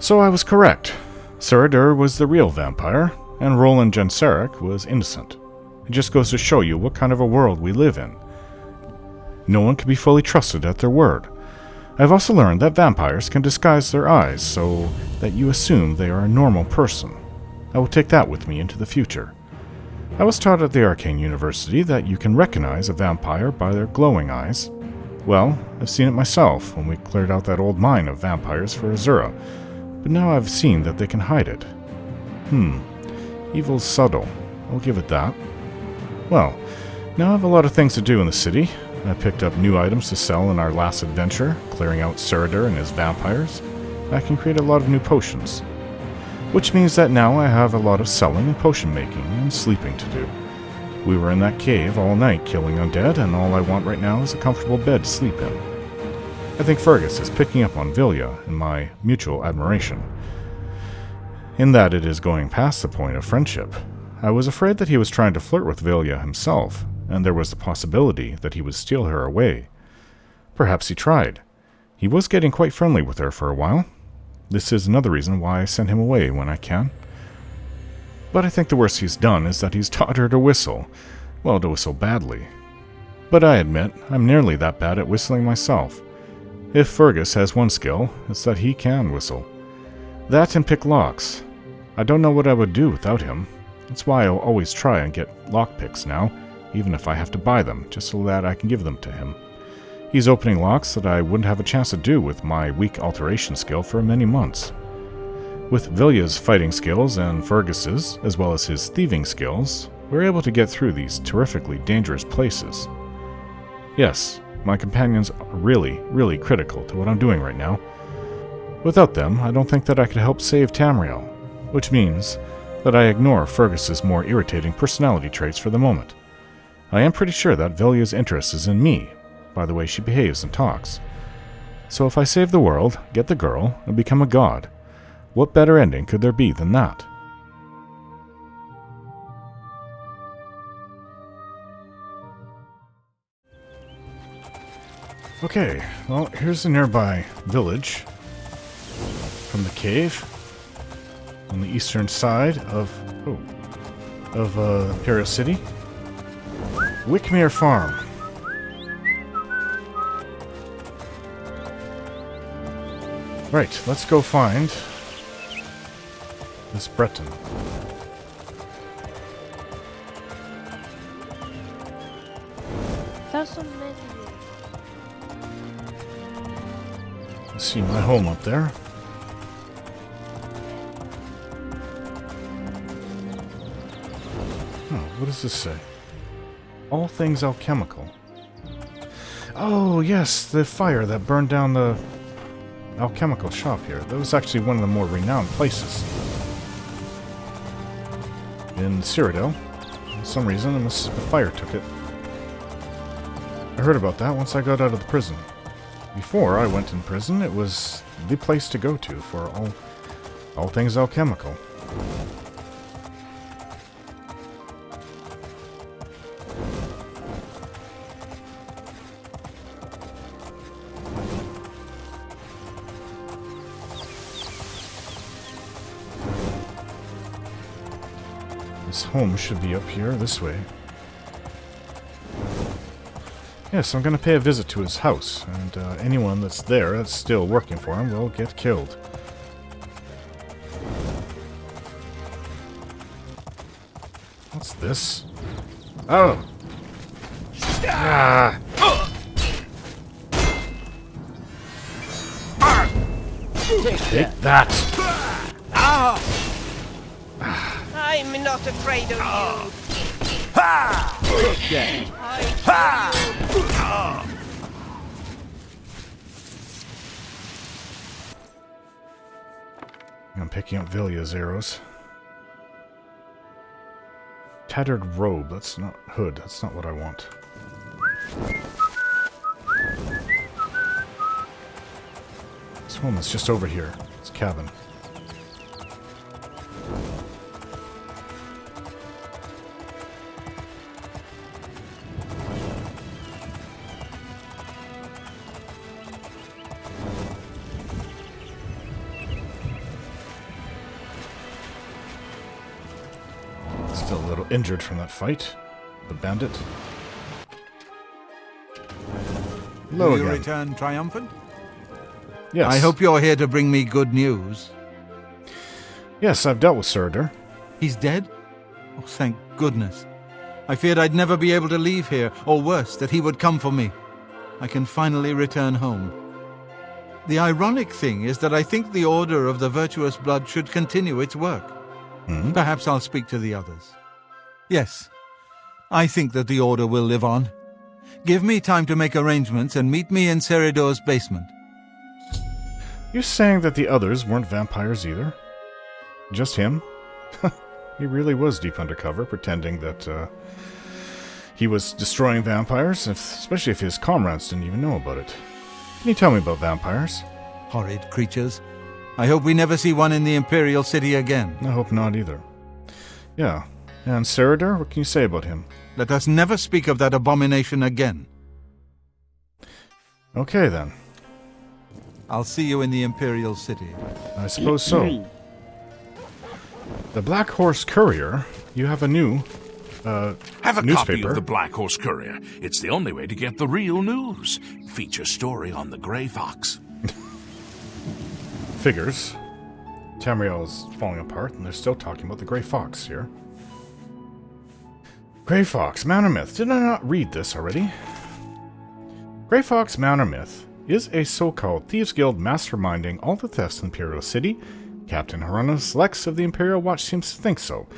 So I was correct. Seridur was the real vampire, and Roland Jenseric was innocent. It just goes to show you what kind of a world we live in. No one can be fully trusted at their word. I've also learned that vampires can disguise their eyes so that you assume they are a normal person. I will take that with me into the future. I was taught at the Arcane University that you can recognize a vampire by their glowing eyes. Well, I've seen it myself when we cleared out that old mine of vampires for Azura, but now I've seen that they can hide it. Evil's subtle. I'll give it that. Well, now I have a lot of things to do in the city. I picked up new items to sell in our last adventure, clearing out Seridur and his vampires. I can create a lot of new potions. Which means that now I have a lot of selling and potion making and sleeping to do. We were in that cave all night killing undead, and all I want right now is a comfortable bed to sleep in. I think Fergus is picking up on Vilya and my mutual admiration, in that it is going past the point of friendship. I was afraid that he was trying to flirt with Vilya himself, and there was the possibility that he would steal her away. Perhaps he tried. He was getting quite friendly with her for a while. This is another reason why I send him away when I can. But I think the worst he's done is that he's taught her to whistle. Well, to whistle badly. But I admit, I'm nearly that bad at whistling myself. If Fergus has one skill, it's that he can whistle. That and pick locks. I don't know what I would do without him. That's why I'll always try and get lockpicks now, even if I have to buy them, just so that I can give them to him. He's opening locks that I wouldn't have a chance to do with my weak alteration skill for many months. With Vilya's fighting skills and Fergus's, as well as his thieving skills, we're able to get through these terrifically dangerous places. Yes, my companions are really, really critical to what I'm doing right now. Without them, I don't think that I could help save Tamriel, which means that I ignore Fergus's more irritating personality traits for the moment. I am pretty sure that Vilya's interest is in me, by the way she behaves and talks. So if I save the world, get the girl, and become a god, what better ending could there be than that? Okay, well, here's a nearby village from the cave on the eastern side of Imperial City. Wickmere Farm. Right, let's go find this Breton. I see my home up there. Oh, what does this say? All things alchemical. Oh, yes, the fire that burned down the alchemical shop here. That was actually one of the more renowned places in Seridur. For some reason, the fire took it. I heard about that once I got out of the prison. Before I went in prison, it was the place to go to for all things alchemical. His home should be up here, this way. Yes, I'm going to pay a visit to his house, and anyone that's there that's still working for him will get killed. What's this? Oh! Ah! Take that! I'm not afraid of you. I'm picking up Vilya's arrows. Tattered robe, that's not hood, that's not what I want. This one is just over here. It's cabin. Still a little injured from that fight. The bandit. Hello Do you again. return triumphant? Yes. I hope you're here to bring me good news. Yes, I've dealt with Seridur. He's dead? Oh, thank goodness. I feared I'd never be able to leave here, or worse, that he would come for me. I can finally return home. The ironic thing is that I think the Order of the Virtuous Blood should continue its work. Perhaps I'll speak to the others. Yes, I think that the Order will live on. Give me time to make arrangements and meet me in Seridur's basement. You're saying that the others weren't vampires either? Just him? He really was deep undercover, pretending that he was destroying vampires, especially if his comrades didn't even know about it. Can you tell me about vampires? Horrid creatures. I hope we never see one in the Imperial City again. I hope not either. Yeah. And Seridur, what can you say about him? Let us never speak of that abomination again. Okay, then. I'll see you in the Imperial City. I suppose so. The Black Horse Courier, you have a new Have a newspaper. copy of the Black Horse Courier. It's the only way to get the real news. Feature story on the Grey Fox. Figures. Tamriel is falling apart, and they're still talking about the Grey Fox here. Grey Fox, man or myth? Did I not read this already? Grey Fox, man or myth, is a so-called Thieves Guild masterminding all the thefts in Imperial City. Captain Hieronymus Lex of the Imperial Watch seems to think so.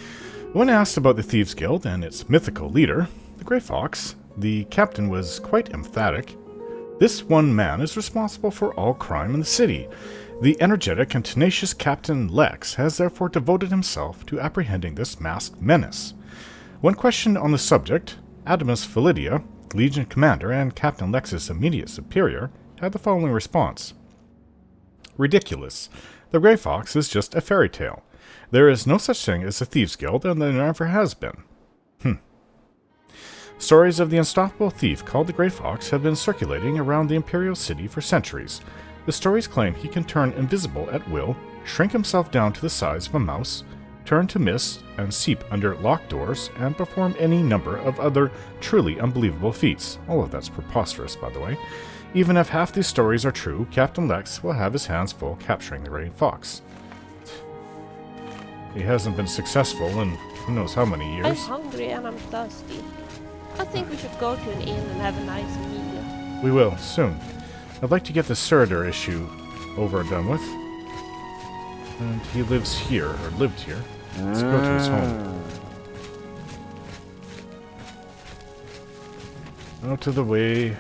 When asked about the Thieves Guild and its mythical leader, the Grey Fox, the captain was quite emphatic. This one man is responsible for all crime in the city. The energetic and tenacious Captain Lex has therefore devoted himself to apprehending this masked menace. When questioned on the subject, Adamus Philidia, Legion Commander and Captain Lex's immediate superior, had the following response. Ridiculous. The Grey Fox is just a fairy tale. There is no such thing as a Thieves Guild, and there never has been. Stories of the unstoppable thief called the Grey Fox have been circulating around the Imperial City for centuries. The stories claim he can turn invisible at will, shrink himself down to the size of a mouse, turn to mist and seep under locked doors, and perform any number of other truly unbelievable feats. All of that's preposterous, by the way. Even if half these stories are true, Captain Lex will have his hands full capturing the Grey Fox. He hasn't been successful in who knows how many I'm years. hungry and I'm thirsty. I think we should go to an inn and have a nice meal. We will, soon. I'd like to get the Seridur issue over and done with. And he lives here, or lived here. Let's go to his home. Out of the way.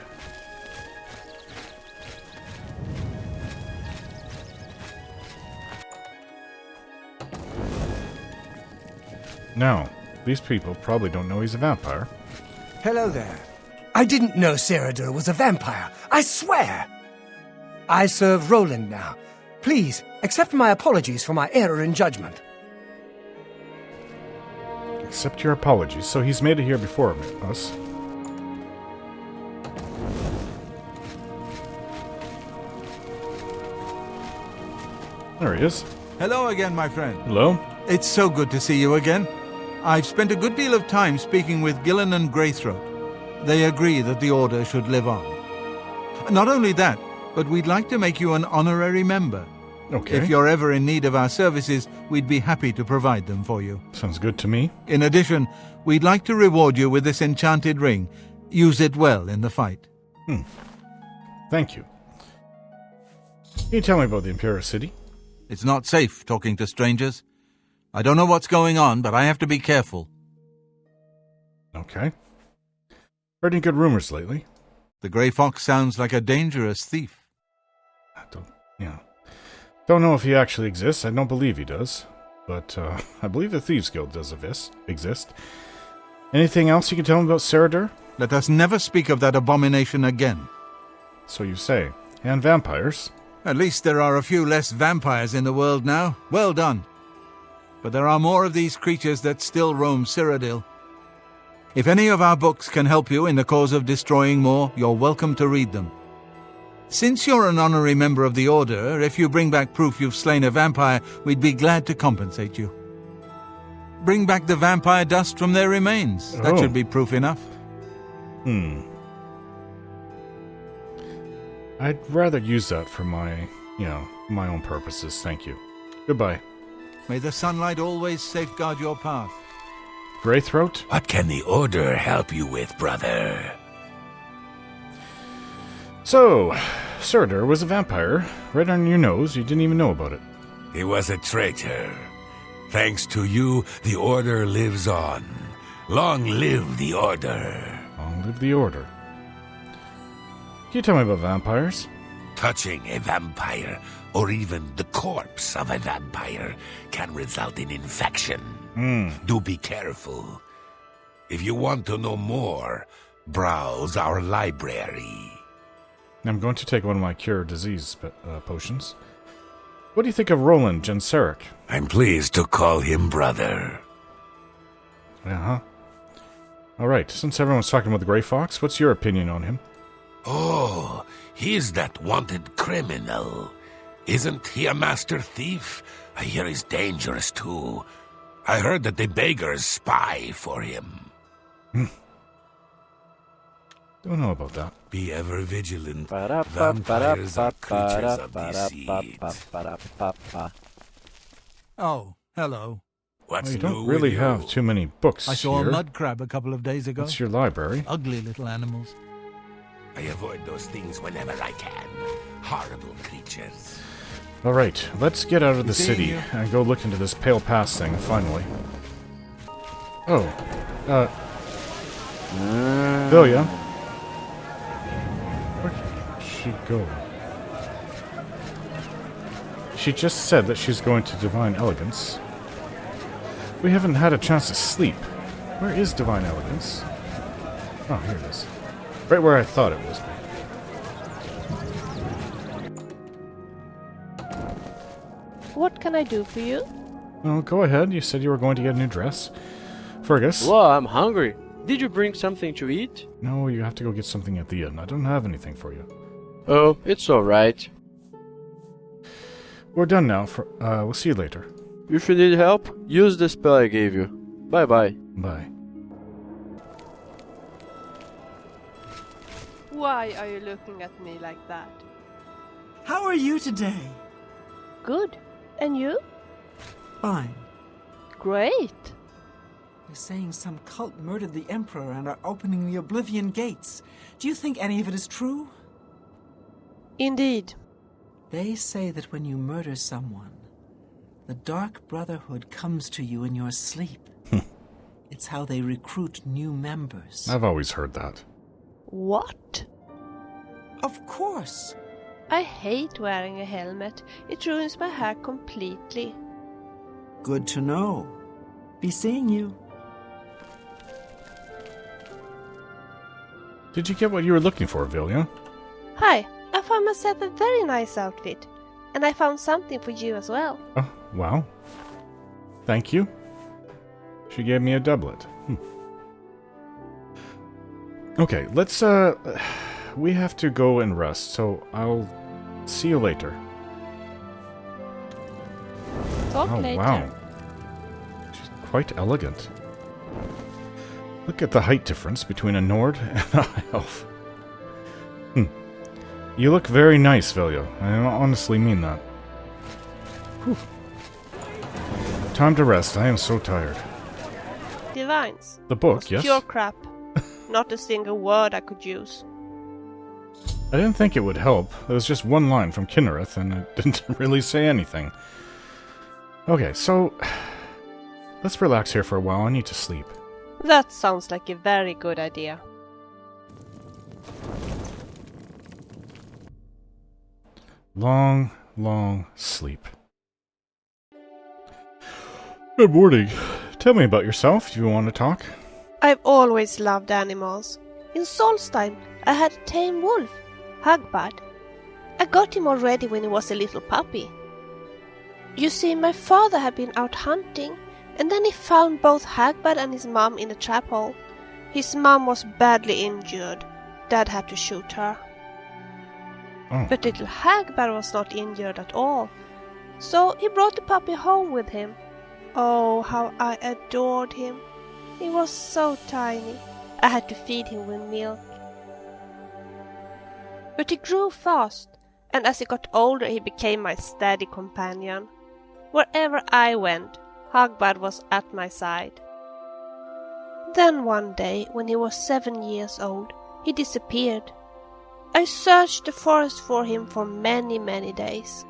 Now, these people probably don't know he's a vampire. Hello there. I didn't know Seridur was a vampire. I swear! I serve Roland now. Please, accept my apologies for my error in judgment. Accept your apologies. So he's made it here before us. There he is. Hello again, my friend. Hello? It's so good to see you again. I've spent a good deal of time speaking with Gillen and Greythroat. They agree that the Order should live on. Not only that, but we'd like to make you an honorary member. Okay. If you're ever in need of our services, we'd be happy to provide them for you. Sounds good to me. In addition, we'd like to reward you with this enchanted ring. Use it well in the fight. Thank you. Can you tell me about the Imperial City? It's not safe talking to strangers. I don't know what's going on, but I have to be careful. Okay. Heard any good rumors lately? The Grey Fox sounds like a dangerous thief. Don't know if he actually exists. I don't believe he does. But I believe the Thieves Guild does exist. Anything else you can tell me about Seridur? Let us never speak of that abomination again. So you say. And vampires? At least there are a few less vampires in the world now. Well done. But there are more of these creatures that still roam Cyrodiil. If any of our books can help you in the cause of destroying more, you're welcome to read them. Since you're an honorary member of the Order, if you bring back proof you've slain a vampire, we'd be glad to compensate you. bring back the vampire dust from their remains. That Oh. should be proof enough. I'd rather use that for my own purposes, thank you. Goodbye. May the sunlight always safeguard your path. Greythroat? What can the Order help you with, brother? So, Seridur was a vampire. Right on your nose, you didn't even know about it. He was a traitor. Thanks to you, the Order lives on. Long live the Order. Long live the Order. Can you tell me about vampires? Touching a vampire, or even the corpse of a vampire, can result in infection. Do be careful. If you want to know more, browse our library. I'm going to take one of my cure disease potions. What do you think of Roland Jenseric? I'm pleased to call him brother. Uh-huh. Alright, since everyone's talking about the Grey Fox, what's your opinion on him? Oh, he's that wanted criminal. Isn't he a master thief? I hear he's dangerous too. I heard that the beggars spy for him. Don't know about that. Be ever vigilant. Vampires are creatures of deceit. Oh, hello. What's Well, you new don't really with you? have too many books I saw here. a mud crab a couple of days ago. What's your library? Ugly little animals. I avoid those things whenever I can. Horrible creatures. Alright, let's get out of the Seeing city you. and go look into this Pale Pass thing, finally. Oh, Vilya? Where did she go? She just said that she's going to Divine Elegance. We haven't had a chance to sleep. Where is Divine Elegance? Oh, here it is. Right where I thought it was. What can I do for you? Well, go ahead. You said you were going to get a new dress. Fergus? Whoa, I'm hungry. Did you bring something to eat? No, you have to go get something at the inn. I don't have anything for you. Oh, it's alright. We're done now. We'll see you later. If you need help, use the spell I gave you. Bye bye. Bye. Why are you looking at me like that? How are you today? Good. And you? Fine. Great. They're saying some cult murdered the Emperor and are opening the Oblivion Gates. Do you think any of it is true? Indeed. They say that when you murder someone, the Dark Brotherhood comes to you in your sleep. It's how they recruit new members. I've always heard that. What? Of course. I hate wearing a helmet. It ruins my hair completely. Good to know. Be seeing you. Did you get what you were looking for, Vilya? Hi, I found myself a very nice outfit. And I found something for you as well. Oh, wow. Thank you. She gave me a doublet. Okay, let's, we have to go and rest, so I'll see you later. Talk Oh, later. wow. She's quite elegant. Look at the height difference between a Nord and a High Elf. You look very nice, Vilya. I honestly mean that. Whew. Time to rest. I am so tired. Divines. The book, Was yes? pure crap. Not a single word I could use. I didn't think it would help. There was just one line from Kinnereth, and it didn't really say anything. Okay, so... let's relax here for a while. I need to sleep. That sounds like a very good idea. Long, long sleep. Good morning. Tell me about yourself. Do you want to talk? I've always loved animals. In Solstheim, I had a tame wolf, Hagbard. I got him already when he was a little puppy. You see, my father had been out hunting, and then he found both Hagbard and his mom in a trap hole. His mom was badly injured. Dad had to shoot her. Oh. But little Hagbard was not injured at all. So he brought the puppy home with him. Oh, how I adored him. He was so tiny. I had to feed him with milk. But he grew fast, and as he got older he became my steady companion. Wherever I went, Hagbard was at my side. Then one day, when he was 7 years old, he disappeared. I searched the forest for him for many, many days.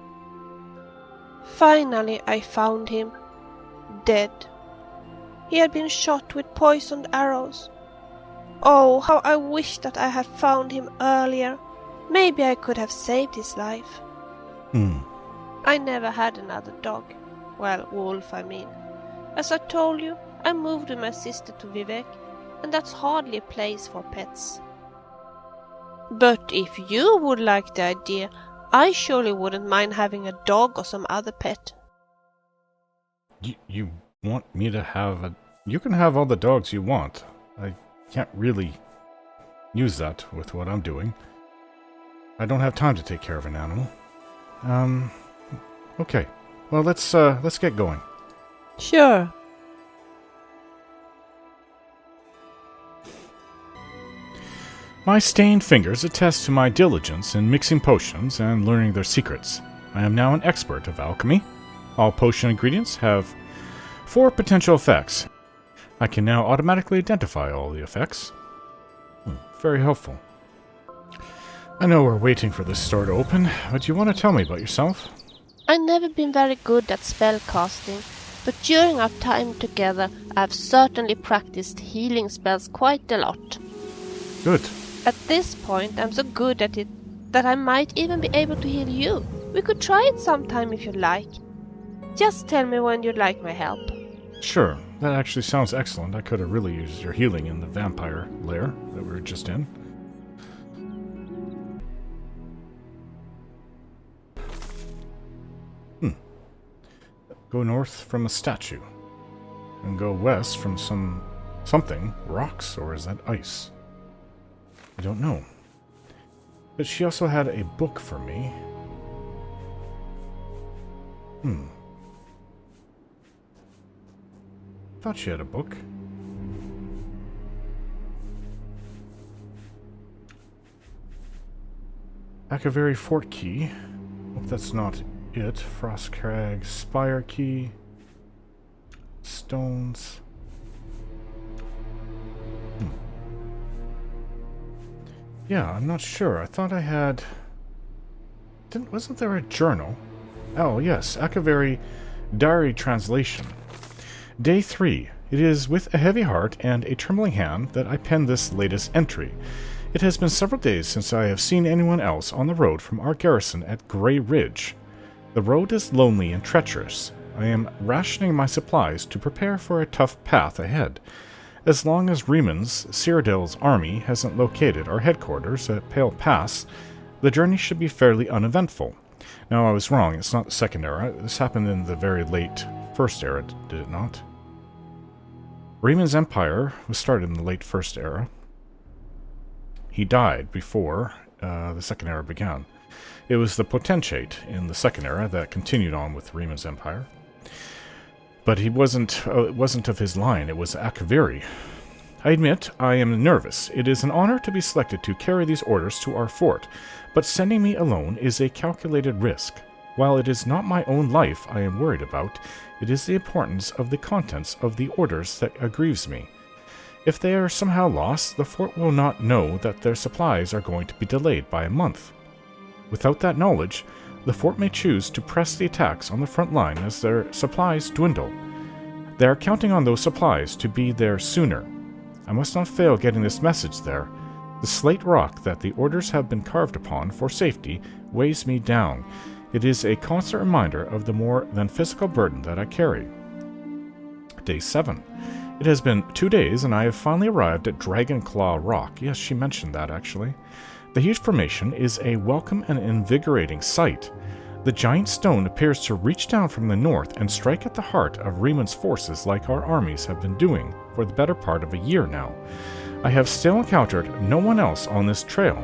Finally I found him, dead. He had been shot with poisoned arrows. Oh, how I wished that I had found him earlier. Maybe I could have saved his life. I never had another dog. Well, wolf, I mean. As I told you, I moved with my sister to Vivek, and that's hardly a place for pets. But if you would like the idea, I surely wouldn't mind having a dog or some other pet. You want me to have a... You can have all the dogs you want. I can't really use that with what I'm doing. I don't have time to take care of an animal. Okay. Well, let's get going. Sure. My stained fingers attest to my diligence in mixing potions and learning their secrets. I am now an expert of alchemy. All potion ingredients have 4 potential effects. I can now automatically identify all the effects. Very helpful. I know we're waiting for this store to open, but you want to tell me about yourself? I've never been very good at spell casting, but during our time together I've certainly practiced healing spells quite a lot. Good. At this point I'm so good at it that I might even be able to heal you. We could try it sometime if you like. Just tell me when you'd like my help. Sure, that actually sounds excellent. I could have really used your healing in the vampire lair that we were just in. Go north from a statue. And go west from something. Rocks, or is that ice? I don't know. But she also had a book for me. Thought she had a book. Akaviri Fort Key. Hope that's not it. Frostcrag Spire Key. Stones. Yeah, I'm not sure. I thought I had... Wasn't there a journal? Oh, yes. Akaviri Diary Translation. Day 3. It is with a heavy heart and a trembling hand that I pen this latest entry. It has been several days since I have seen anyone else on the road from our garrison at Grey Ridge. The road is lonely and treacherous. I am rationing my supplies to prepare for a tough path ahead. As long as Rieman's, Seridir's army hasn't located our headquarters at Pale Pass, the journey should be fairly uneventful. No, I was wrong. It's not the Second Era. This happened in the very late First Era, did it not? Rieman's empire was started in the late First Era. He died before the Second Era began. It was the Potentate in the Second Era that continued on with Rieman's empire. But it wasn't of his line, it was Akaviri. I admit I am nervous. It is an honor to be selected to carry these orders to our fort, but sending me alone is a calculated risk. While it is not my own life I am worried about, it is the importance of the contents of the orders that aggrieves me. If they are somehow lost, the fort will not know that their supplies are going to be delayed by a month. Without that knowledge, the fort may choose to press the attacks on the front line as their supplies dwindle. They are counting on those supplies to be there sooner. I must not fail getting this message there. The slate rock that the orders have been carved upon for safety weighs me down. It is a constant reminder of the more than physical burden that I carry. Day 7. It has been 2 days and I have finally arrived at Dragonclaw Rock. Yes, she mentioned that actually. The huge formation is a welcome and invigorating sight. The giant stone appears to reach down from the north and strike at the heart of Rieman's forces like our armies have been doing for the better part of a year now. I have still encountered no one else on this trail.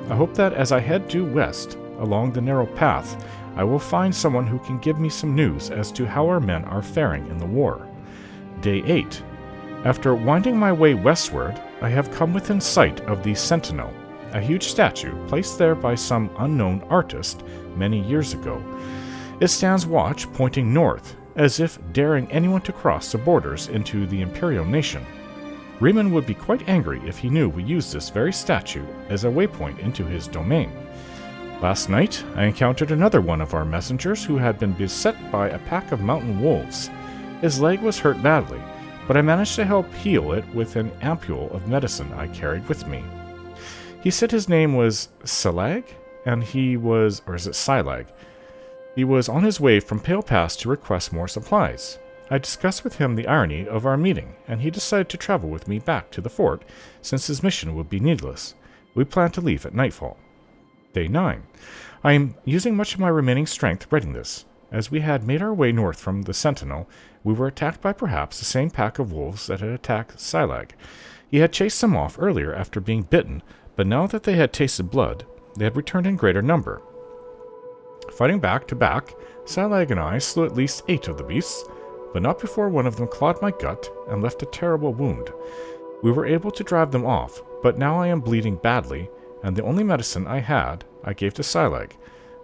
I hope that as I head due west, along the narrow path, I will find someone who can give me some news as to how our men are faring in the war. Day 8. After winding my way westward, I have come within sight of the Sentinel, a huge statue placed there by some unknown artist many years ago. It stands watch pointing north, as if daring anyone to cross the borders into the Imperial nation. Riemann would be quite angry if he knew we used this very statue as a waypoint into his domain. Last night, I encountered another one of our messengers who had been beset by a pack of mountain wolves. His leg was hurt badly, but I managed to help heal it with an ampule of medicine I carried with me. He said his name was Silag, and or is it Silag? He was on his way from Pale Pass to request more supplies. I discussed with him the irony of our meeting, and he decided to travel with me back to the fort, since his mission would be needless. We plan to leave at nightfall. Day 9. I am using much of my remaining strength writing this. As we had made our way north from the Sentinel, we were attacked by perhaps the same pack of wolves that had attacked Silag. He had chased them off earlier after being bitten, but now that they had tasted blood, they had returned in greater number. Fighting back to back, Silag and I slew at least 8 of the beasts, but not before one of them clawed my gut and left a terrible wound. We were able to drive them off, but now I am bleeding badly, and the only medicine I had I gave to Silag.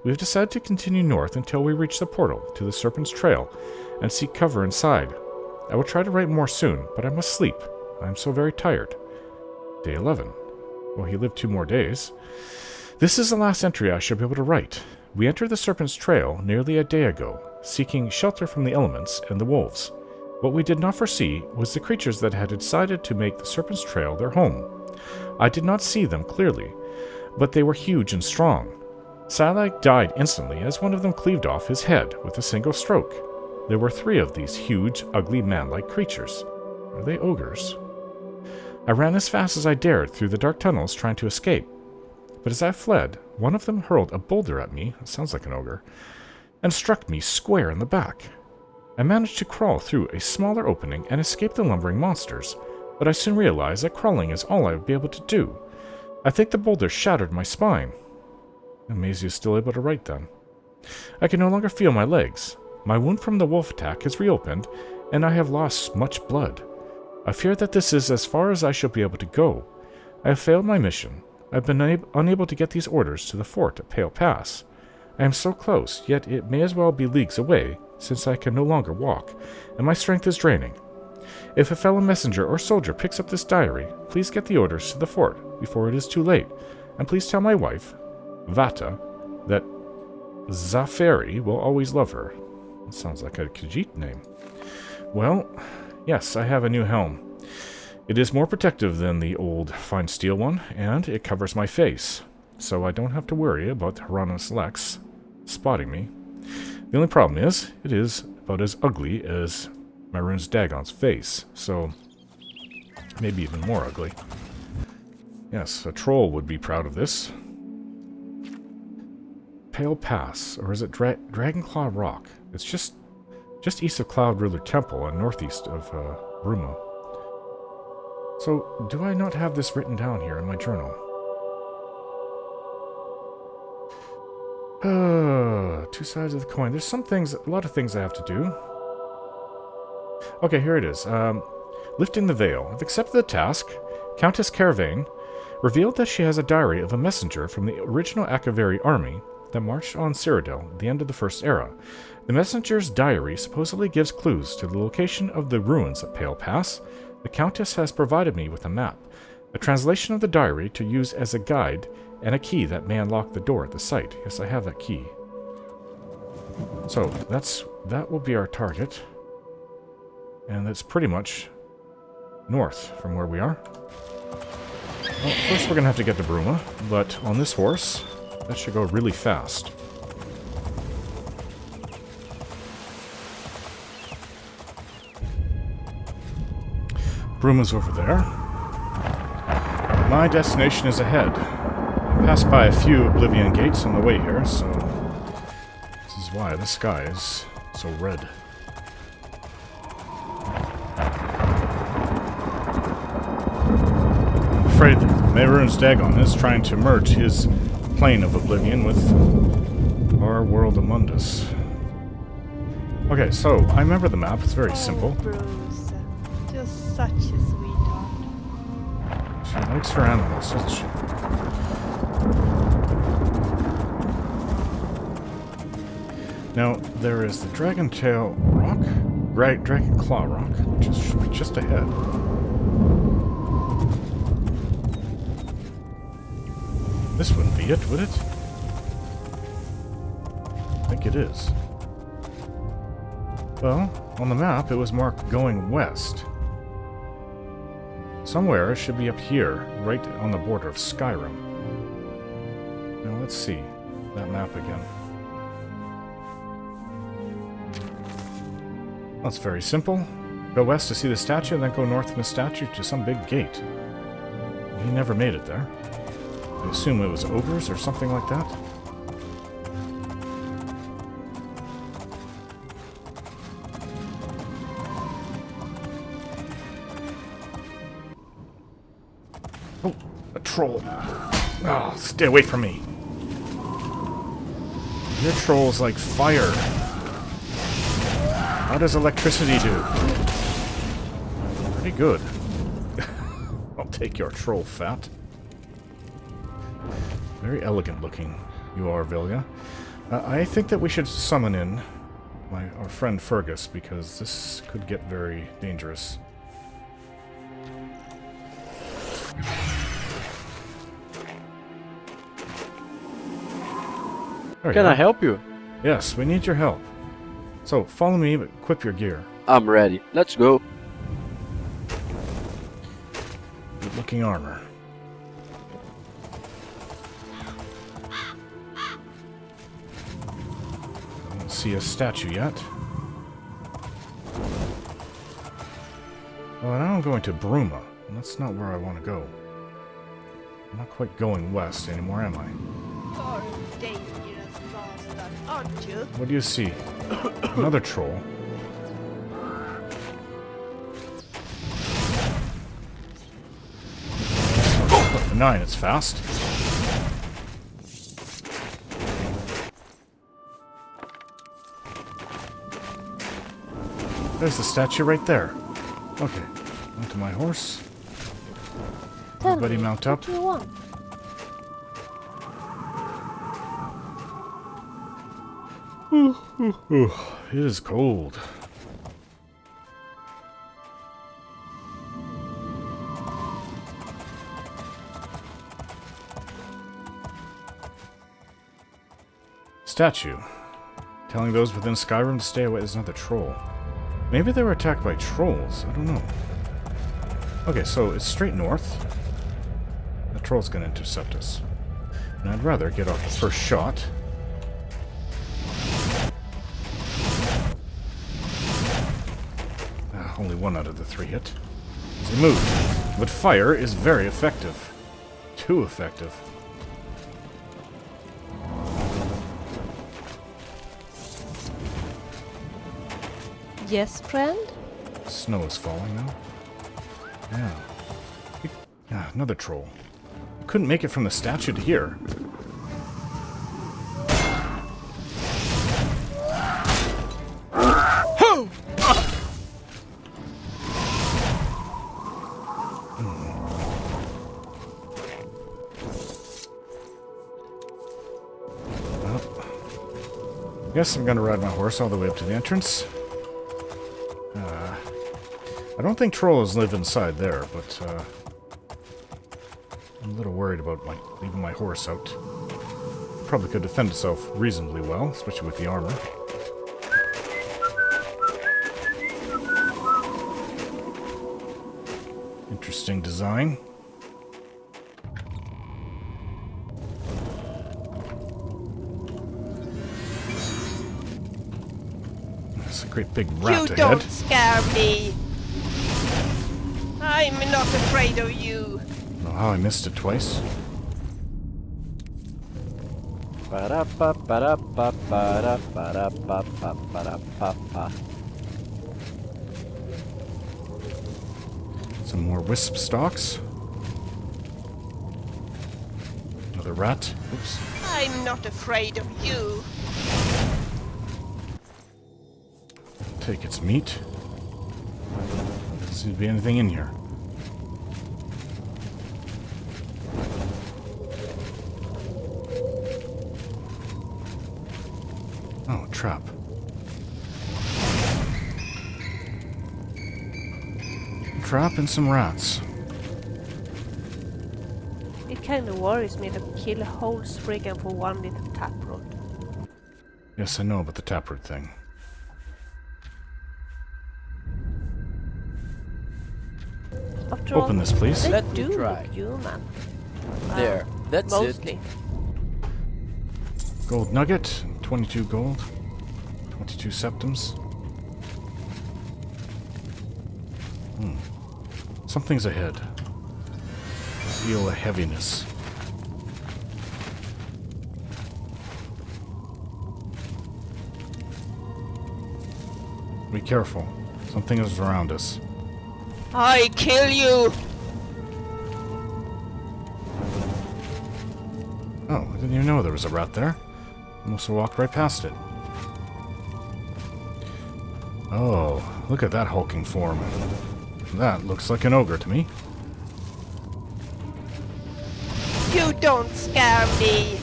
We have decided to continue north until we reach the portal to the Serpent's Trail and seek cover inside. I will try to write more soon, but I must sleep. I am so very tired. Day 11. Well, he lived 2 more days. This is the last entry I shall be able to write. We entered the Serpent's Trail nearly a day ago, seeking shelter from the elements and the wolves. What we did not foresee was the creatures that had decided to make the Serpent's Trail their home. I did not see them clearly, but they were huge and strong. Silag died instantly as one of them cleaved off his head with a single stroke. There were 3 of these huge, ugly man-like creatures. Are they ogres? I ran as fast as I dared through the dark tunnels trying to escape. But as I fled, one of them hurled a boulder at me, it sounds like an ogre, and struck me square in the back. I managed to crawl through a smaller opening and escape the lumbering monsters, but I soon realized that crawling is all I would be able to do. I think the boulder shattered my spine. Maisie is still able to write then. I can no longer feel my legs. My wound from the wolf attack has reopened, and I have lost much blood. I fear that this is as far as I shall be able to go. I have failed my mission. I have been unable to get these orders to the fort at Pale Pass. I am so close, yet it may as well be leagues away, since I can no longer walk, and my strength is draining. If a fellow messenger or soldier picks up this diary, please get the orders to the fort before it is too late, and please tell my wife, Vata, that Zaferi will always love her. That sounds like a Khajiit name. Well, yes, I have a new helm. It is more protective than the old fine steel one, and it covers my face, so I don't have to worry about Hieronymus Lex spotting me. The only problem is, it is about as ugly as Mehrunes Dagon's face, so maybe even more ugly. Yes, a troll would be proud of this. Pale Pass, or is it Dragonclaw Rock? It's just east of Cloud Ruler Temple and northeast of Bruma. So, do I not have this written down here in my journal? 2 sides of the coin. There's a lot of things I have to do. Okay, here it is. Lifting the veil. I've accepted the task. Countess Caravane revealed that she has a diary of a messenger from the original Akaviri army that marched on Seridur at the end of the First Era. The messenger's diary supposedly gives clues to the location of the ruins at Pale Pass. The Countess has provided me with a map, a translation of the diary to use as a guide, and a key that may unlock the door at the site. Yes, I have that key. So, that will be our target. And that's pretty much north from where we are. Well, first we're going to have to get to Bruma, but on this horse, that should go really fast. Bruma's over there. My destination is ahead. I passed by a few Oblivion gates on the way here, so this is why the sky is so red. I'm afraid that Mehrunes Dagon is trying to merge his plane of oblivion with our world among us. Okay, so I remember the map. It's very simple. Bruce, just such a sweetheart. She likes her animals, doesn't she? Now, there is the Dragon Tail Rock, Dragon Claw Rock, which should be just ahead. This wouldn't be it, would it? I think it is. Well, on the map, it was marked going west. Somewhere it should be up here, right on the border of Skyrim. Now, let's see that map again. That's very simple. Go west to see the statue, and then go north from the statue to some big gate. He never made it there. I assume it was ogres or something like that. Oh, a troll. Oh, stay away from me. Your troll's like fire. How does electricity do? Pretty good. I'll take your troll, fat. Very elegant looking you are, Vilya. I think that we should summon in our friend Fergus, because this could get very dangerous. Can I help you? Yes, we need your help. So, follow me, but equip your gear. I'm ready. Let's go. Good looking armor. I don't see a statue yet. Well, now I'm going to Bruma, and that's not where I want to go. I'm not quite going west anymore, am I? You're a dangerous bastard, aren't you? What do you see? Another troll. Oh, the 9, it's fast. There's the statue right there. Okay, onto my horse. Tell Everybody me, mount what up. do you want? It is cold. Statue. Telling those within Skyrim to stay away. There's another troll. Maybe they were attacked by trolls. I don't know. Okay, so it's straight north. The troll's gonna intercept us. And I'd rather get off the first shot. Only 1 out of the 3 hit. He moved. But fire is very effective. Too effective. Yes, friend? Snow is falling now. Yeah. Another troll. Couldn't make it from the statue to here. Guess I'm gonna ride my horse all the way up to the entrance. I don't think trolls live inside there, but I'm a little worried about leaving my horse out. Probably could defend itself reasonably well, especially with the armor. Interesting design. Great big rat You ahead. don't scare me. I'm not afraid of you. I don't know how I missed it twice. Some more wisp stalks. Another rat. Oops. I'm not afraid of you. Take its meat. Doesn't seem to be anything in here. Oh, trap. Trap and some rats. It kind of worries me to kill a whole spriggan for one little taproot. Yes, I know about the taproot thing. After Open all, this, please. They Let me do try. look human. There, that's Mostly. it. Gold nugget, 22 gold, 22 septums. Something's ahead. I feel a heaviness. Be careful. Something is around us. I kill you! Oh, I didn't even know there was a rat there. I must have walked right past it. Oh, look at that hulking form. That looks like an ogre to me. You don't scare me!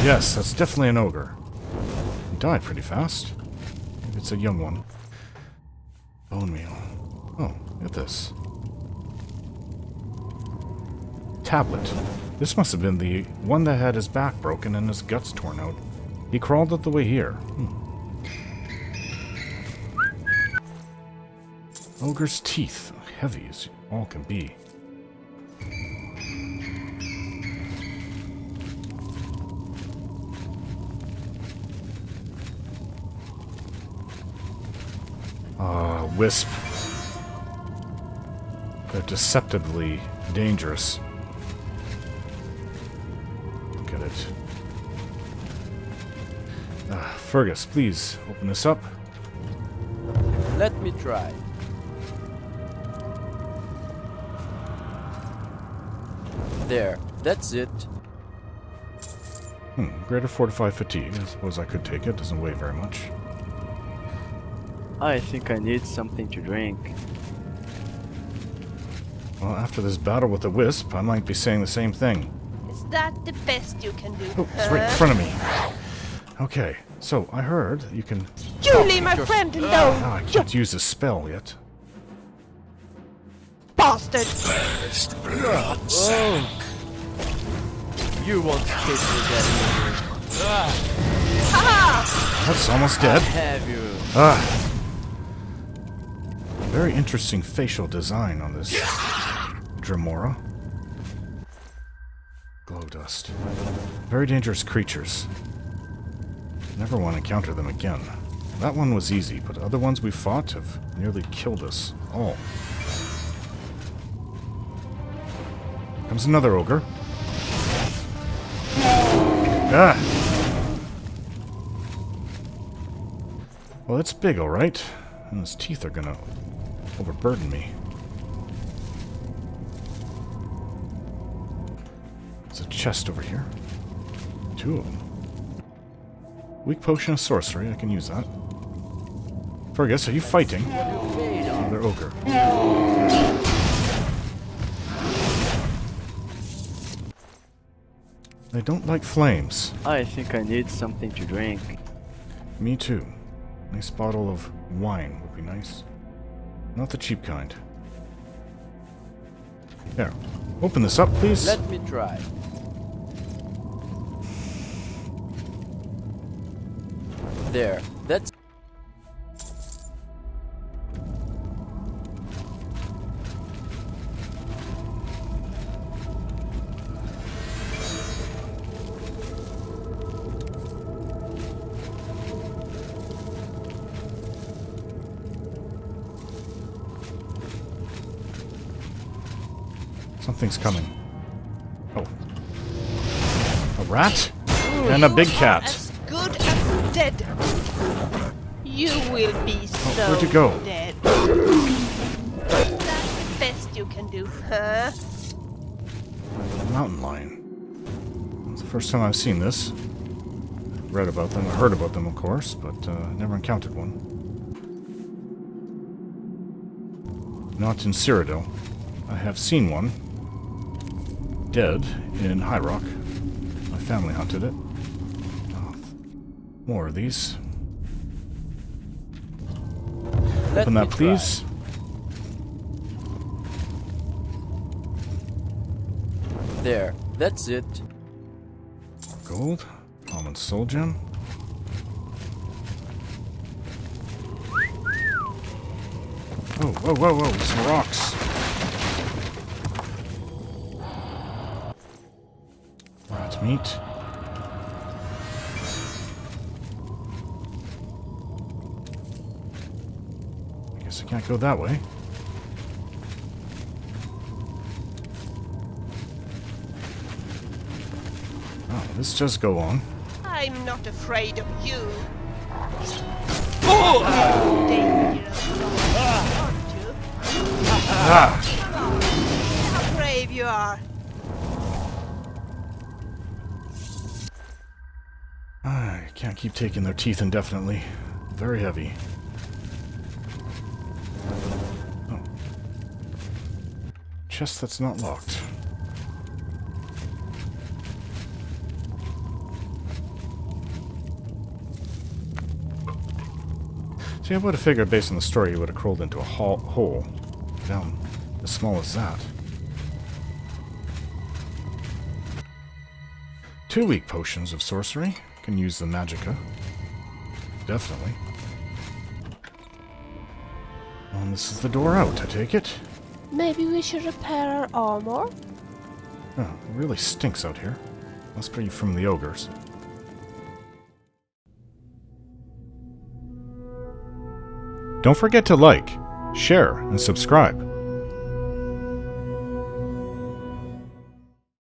Yes, that's definitely an ogre. He died pretty fast. Maybe it's a young one. Bone meal. Oh, look at this. Tablet. This must have been the one that had his back broken and his guts torn out. He crawled all the way here. Ogre's teeth. Heavy as all can be. Wisp. They're deceptively dangerous. Look at it. Fergus, please open this up. Let me try. There, that's it. Greater fortified fatigue. I suppose I could take it. Doesn't weigh very much. I think I need something to drink. Well, after this battle with the wisp, I might be saying the same thing. Is that the best you can do? Oh, it's right in front of me. Okay, so I heard you can... You leave my friend alone! I can't use this spell yet. Bastard! Oh. You won't kiss me dead. That's almost dead. Have you? Very interesting facial design on this Dremora. Glow dust. Very dangerous creatures. Never want to encounter them again. That one was easy, but other ones we fought have nearly killed us all. Comes another ogre. Ah! Well, it's big, alright. And his teeth are gonna overburden me. There's a chest over here. 2 of them. Weak potion of sorcery, I can use that. Fergus, are you fighting? Another ogre. They don't like flames. I think I need something to drink. Me too. Nice bottle of wine would be nice. Not the cheap kind. There. Open this up, please. Let me try. There, that's... Something's coming. Oh. A rat? And a big cat. As good as dead. You will be so where'd you go? dead. That's the best you can do, huh? Mountain lion. What's the First time I've seen this. Read about them, heard about them, of course, but never encountered one. Not in Seridur. I have seen one. Dead in High Rock. My family hunted it. Oh, more of these. Open that, please. There, that's it. Gold. Almond soul gem. Oh, whoa, whoa, whoa, some rocks. Rat meat. I guess I can't go that way. Oh, this does go on. I'm not afraid of you. Dangerous, aren't you? How brave you are. I can't keep taking their teeth indefinitely. Very heavy. Oh. Chest that's not locked. See, I would have figured based on the story you would have crawled into a hole down as small as that. 2 weak potions of sorcery. Can use the magicka. Definitely. And this is the door out, I take it. Maybe we should repair our armor? Oh, it really stinks out here. Must be from the ogres. Don't forget to like, share, and subscribe.